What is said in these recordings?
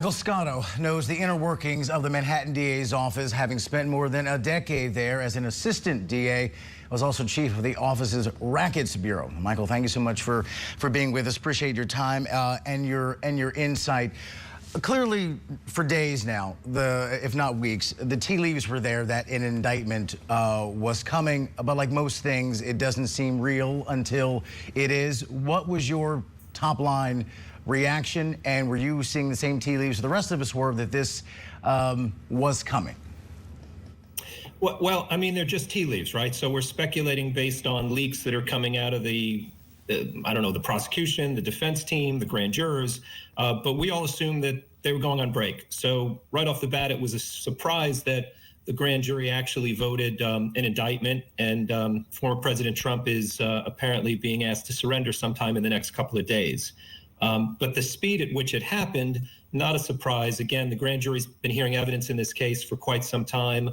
Michael Scotto knows the inner workings of the Manhattan DA's office, having spent more than a decade there as an assistant DA. Was also chief of the office's Rackets Bureau. Michael, thank you so much for being with us. Appreciate your time and your insight. Clearly, for days now, if not weeks, the tea leaves were there that an indictment was coming. But like most things, it doesn't seem real until it is. What was your top line reaction, and were you seeing the same tea leaves the rest of us were that this was coming? Well, I mean, they're just tea leaves, right? So we're speculating based on leaks that are coming out of the prosecution, the defense team, the grand jurors, but we all assumed that they were going on break. So right off the bat, it was a surprise that the grand jury actually voted an indictment, and former President Trump is apparently being asked to surrender sometime in the next couple of days. But the speed at which it happened, not a surprise. Again, the grand jury's been hearing evidence in this case for quite some time.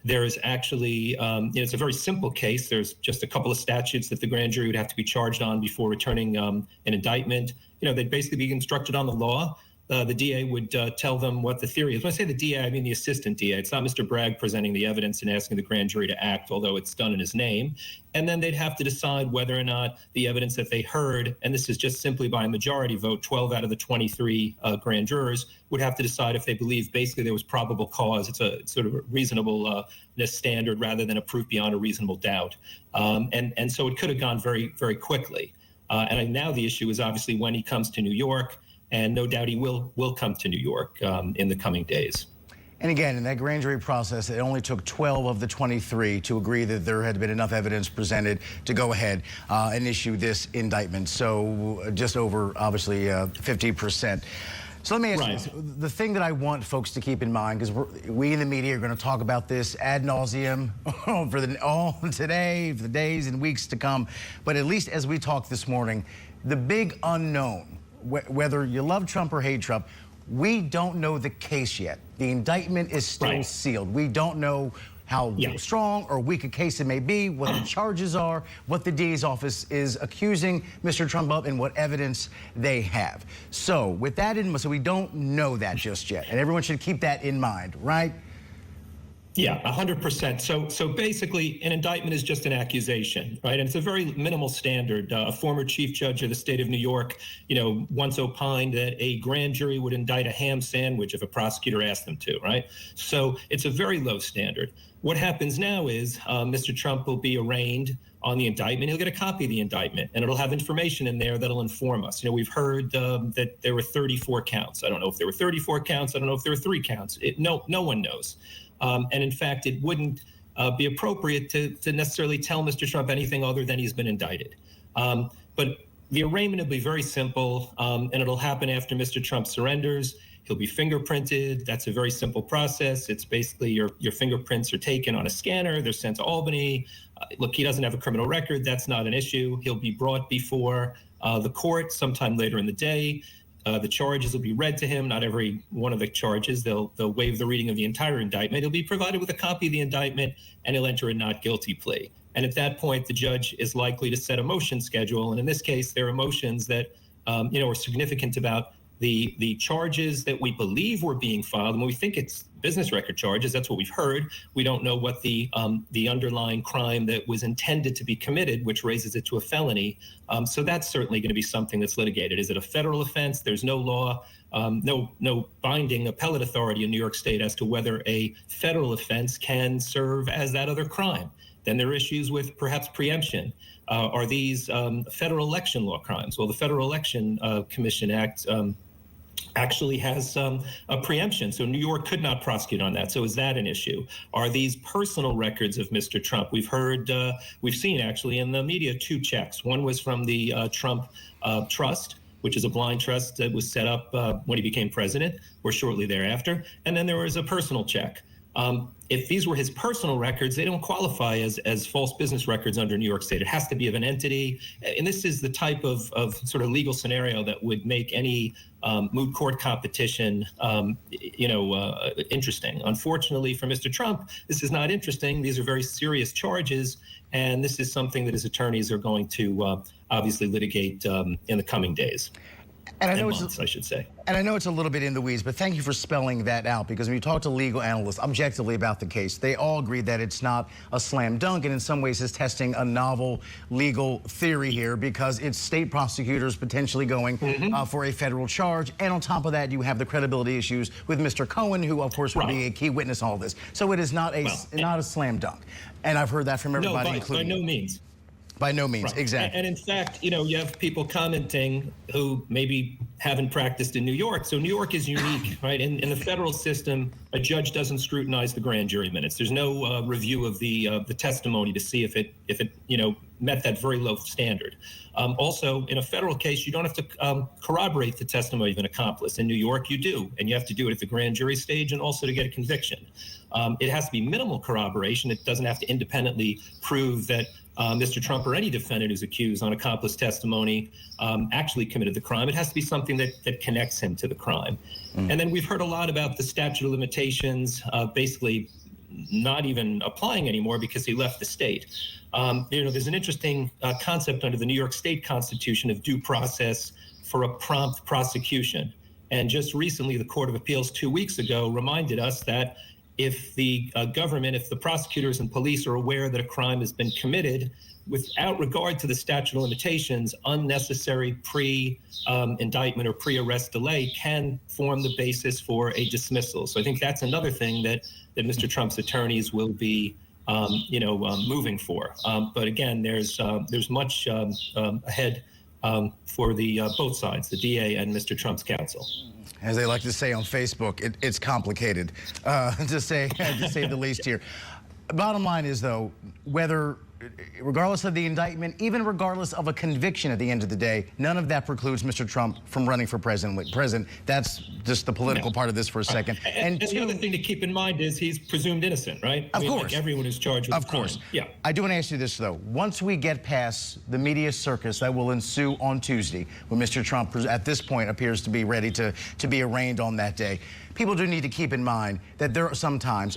There is actually, it's a very simple case. There's just a couple of statutes that the grand jury would have to be charged on before returning an indictment. They'd basically be instructed on the law. The DA would tell them what the theory is. When I say the DA, I mean the assistant DA. It's not Mr. Bragg presenting the evidence and asking the grand jury to act, although it's done in his name. And then they'd have to decide whether or not the evidence that they heard, and this is just simply by a majority vote, 12 out of the 23 grand jurors would have to decide if they believe basically there was probable cause. It's a sort of a reasonableness standard rather than a proof beyond a reasonable doubt. And so it could have gone very, very quickly. And now the issue is obviously when he comes to New York, and no doubt he will come to New York in the coming days. And again, in that grand jury process, it only took 12 of the 23 to agree that there had been enough evidence presented to go ahead and issue this indictment. So just over, obviously, 50%. So let me ask you this. The thing that I want folks to keep in mind, because we in the media are going to talk about this ad nauseum for today, for the days and weeks to come. But at least as we talk this morning, the big unknown, whether you love Trump or hate Trump, we don't know the case yet. The indictment is still sealed. We don't know how strong or weak a case it may be, what the charges are, what the DA's office is accusing Mr. Trump of, and what evidence they have. So with that in mind, so we don't know that just yet, and everyone should keep that in mind, right? Yeah, 100%. So basically, an indictment is just an accusation, right? And it's a very minimal standard. A former chief judge of the state of New York, once opined that a grand jury would indict a ham sandwich if a prosecutor asked them to, right? So it's a very low standard. What happens now is Mr. Trump will be arraigned on the indictment. He'll get a copy of the indictment, and it'll have information in there that'll inform us. We've heard that there were 34 counts. I don't know if there were 34 counts. I don't know if there were 3 counts. No one knows. And in fact, it wouldn't be appropriate to necessarily tell Mr. Trump anything other than he's been indicted. But the arraignment will be very simple, and it'll happen after Mr. Trump surrenders. He'll be fingerprinted. That's a very simple process. It's basically your fingerprints are taken on a scanner. They're sent to Albany. Look, he doesn't have a criminal record. That's not an issue. He'll be brought before the court sometime later in the day. The charges will be read to him. Not every one of the charges. They'll waive the reading of the entire indictment. He'll be provided with a copy of the indictment, and he'll enter a not guilty plea. And at that point, the judge is likely to set a motion schedule. And in this case, there are motions that are significant about the charges that we believe were being filed. And we think it's business record charges. That's what we've heard. We don't know what the underlying crime that was intended to be committed, which raises it to a felony. So that's certainly going to be something that's litigated. Is it a federal offense? There's no law, no binding appellate authority in New York State as to whether a federal offense can serve as that other crime. Then there are issues with perhaps preemption. Are these federal election law crimes? Well, the Federal Election Commission Act actually has a preemption. So New York could not prosecute on that. So is that an issue? Are these personal records of Mr. Trump? We've seen actually in the media 2 checks. One was from the Trump Trust, which is a blind trust that was set up when he became president or shortly thereafter. And then there was a personal check. If these were his personal records, they don't qualify as false business records under New York State. It has to be of an entity. And this is the type of sort of legal scenario that would make any moot court competition, interesting. Unfortunately for Mr. Trump, this is not interesting. These are very serious charges. And this is something that his attorneys are going to obviously litigate in the coming days. And I know months, I should say. And I know it's a little bit in the weeds, but thank you for spelling that out, because when you talk to legal analysts objectively about the case, they all agree that it's not a slam dunk, and in some ways is testing a novel legal theory here, because it's state prosecutors potentially going for a federal charge. And on top of that, you have the credibility issues with Mr. Cohen, who of course would be a key witness in all this. So it is not a slam dunk. And I've heard that from everybody, including by no means. By no means, exactly. And in fact, you have people commenting who maybe haven't practiced in New York. So New York is unique, right? In the federal system, a judge doesn't scrutinize the grand jury minutes. There's no review of the testimony to see if it met that very low standard. Also, in a federal case, you don't have to corroborate the testimony of an accomplice. In New York, you do, and you have to do it at the grand jury stage and also to get a conviction. It has to be minimal corroboration. It doesn't have to independently prove that Mr. Trump or any defendant who's accused on accomplice testimony actually committed the crime. It has to be something that connects him to the crime. And then we've heard a lot about the statute of limitations basically not even applying anymore because he left the state. There's an interesting concept under the New York State Constitution of due process for a prompt prosecution. And just recently, the Court of Appeals 2 weeks ago reminded us that if the government, if the prosecutors and police are aware that a crime has been committed, without regard to the statute of limitations, unnecessary pre-indictment or pre-arrest delay can form the basis for a dismissal. So I think that's another thing that Mr. Trump's attorneys will be moving for. But again, there's much ahead for the both sides, the DA and Mr. Trump's counsel. As they like to say on Facebook, it's complicated, to say the least here. Bottom line is, though, regardless of the indictment, even regardless of a conviction at the end of the day, none of that precludes Mr. Trump from running for president. That's just the political part of this for a second. And the other thing to keep in mind is he's presumed innocent, right? Of course. Like everyone is charged with Of course. crime. Yeah. I do want to ask you this, though. Once we get past the media circus that will ensue on Tuesday, when Mr. Trump, at this point, appears to be ready to be arraigned on that day, people do need to keep in mind that there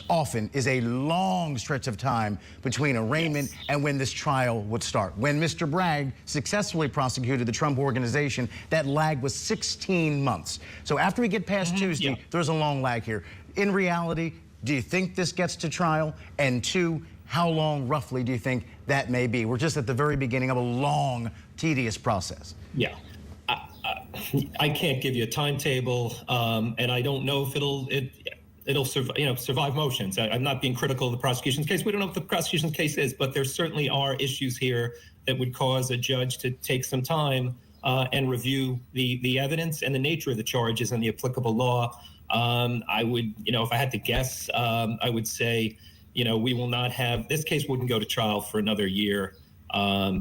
often is a long stretch of time between arraignment and when this trial would start. When Mr. Bragg successfully prosecuted the Trump organization, that lag was 16 months. So after we get past Tuesday, there's a long lag here. In reality, do you think this gets to trial? And two, how long roughly do you think that may be? We're just at the very beginning of a long, tedious process. Yeah. I can't give you a timetable, and I don't know if it'll survive motions. I'm not being critical of the prosecution's case. We don't know what the prosecution's case is, but there certainly are issues here that would cause a judge to take some time and review the evidence and the nature of the charges and the applicable law. I would, if I had to guess, I would say, we will not have, this case wouldn't go to trial for another year.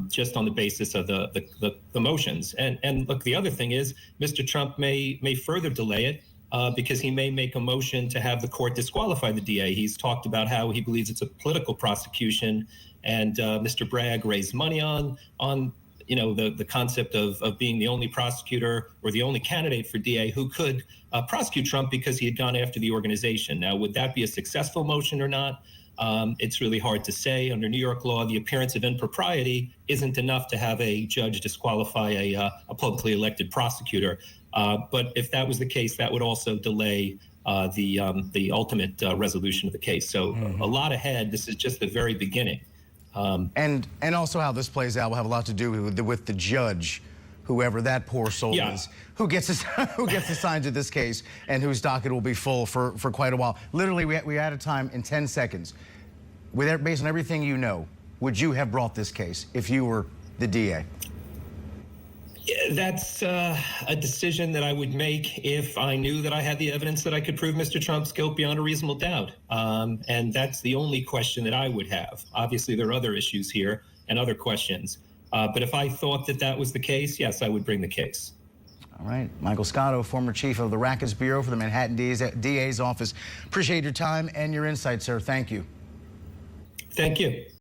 Just on the basis of the motions. And look, the other thing is Mr. Trump may further delay it because he may make a motion to have the court disqualify the DA. He's talked about how he believes it's a political prosecution, and Mr. Bragg raised money on the concept of being the only prosecutor or the only candidate for DA who could prosecute Trump because he had gone after the organization. Now, would that be a successful motion or not? It's really hard to say. Under New York law, the appearance of impropriety isn't enough to have a judge disqualify a publicly elected prosecutor. But if that was the case, that would also delay the ultimate resolution of the case. So a lot ahead. This is just the very beginning. And also how this plays out will have a lot to do with the judge, whoever that poor soul is, who gets assigned to this case and whose docket will be full for quite a while. Literally, we're out of time in 10 seconds. Based on everything you know, would you have brought this case if you were the DA? Yeah, that's a decision that I would make if I knew that I had the evidence that I could prove Mr. Trump's guilt beyond a reasonable doubt. And that's the only question that I would have. Obviously, there are other issues here and other questions. But if I thought that was the case, yes, I would bring the case. All right. Michael Scotto, former chief of the Rackets Bureau for the Manhattan DA's office. Appreciate your time and your insight, sir. Thank you. Thank you.